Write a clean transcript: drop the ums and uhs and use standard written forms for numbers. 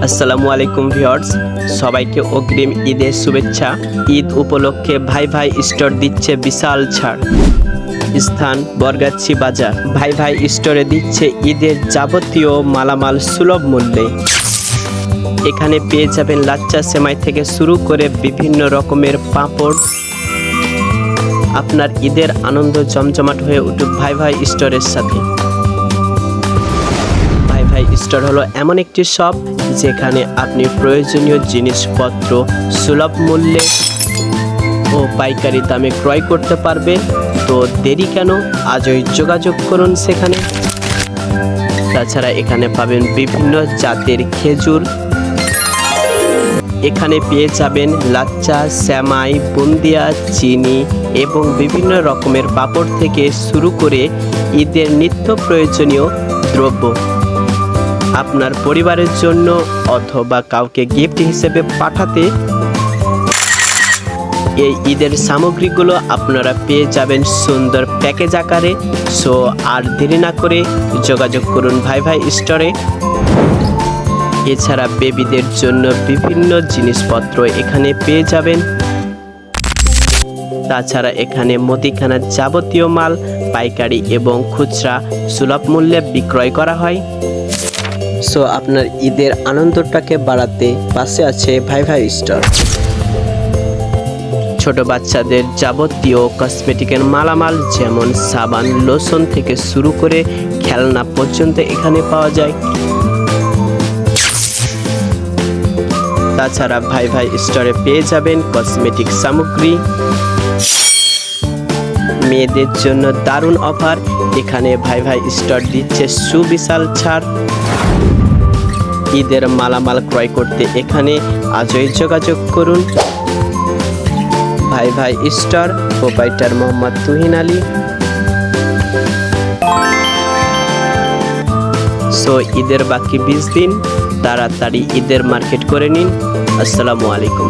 আসসালামু আলাইকুম ভিউয়ার্স, সবাইকে অগ্রিম ঈদের শুভেচ্ছা। ঈদ উপলক্ষে ভাই ভাই স্টোর দিচ্ছে বিশাল ছাড়। স্থান বরগাছি বাজার। ভাই ভাই স্টোরে দিচ্ছে ঈদের যাবতীয় মালামাল সুলভ মূল্যে। এখানে পেয়ে যাবেন লাচ্চা সেমাই থেকে শুরু করে বিভিন্ন রকমের পাঁপড়। আপনার ঈদের আনন্দ জমজমাট হয়ে উঠুক ভাই ভাই স্টোরের সাথে। ভাই ভাই স্টোর হলো এমন একটি শপ যেখানে আপনি প্রয়োজনীয় জিনিসপত্র সুলভ মূল্যে ও পাইকারি দামে ক্রয় করতে পারবেন। তো দেরি কেন, আজই যোগাযোগ করুন সেখানে। তাছাড়া এখানে পাবেন বিভিন্ন জাতের খেজুর। এখানে পেয়ে যাবেন লাচ্চা, সেমাই, বুন্দিয়া, চিনি এবং বিভিন্ন রকমের পাঁপড় থেকে শুরু করে ঈদের নিত্য প্রয়োজনীয় দ্রব্য। আপনার পরিবারের জন্য অথবা কাউকে গিফট হিসেবে পাঠাতে এই ঈদের সামগ্রীগুলো আপনারা পেয়ে যাবেন সুন্দর প্যাকেজ আকারে। সো আর দেরি না করে যোগাযোগ করুন ভাই ভাই স্টোরে। এছাড়া বেবিদের জন্য বিভিন্ন জিনিসপত্র এখানে পেয়ে যাবেন। তাছাড়া এখানে মুদিখানার যাবতীয় মাল পাইকারি এবং খুচরা সুলভ মূল্যে বিক্রয় করা হয়। সো আপনার ঈদের আনন্দটাকে বাড়াতে পাশে আছে ভাই ভাই স্টোর। ছোট বাচ্চাদের যাবতীয় কসমেটিকের মালামাল যেমন সাবান, লোশন থেকে শুরু করে খেলনা পর্যন্ত এখানে পাওয়া যায়। তাছাড়া ভাই ভাই স্টোরে পেয়ে যাবেন কসমেটিক সামগ্রী। মেয়েদের জন্য দারুণ অফার। এখানে ভাই ভাই স্টোর দিচ্ছে সুবিশাল ছাড়। ঈদের মালামাল ক্রয় করতে এখানে আজই যোগাযোগ করুন। ভাই ভাই store, proprietor Mohammad Tuhin Ali. So ঈদের বাকি 20 দিন, তাড়াতাড়ি ঈদের মার্কেট করে নিন। আসসালামু আলাইকুম।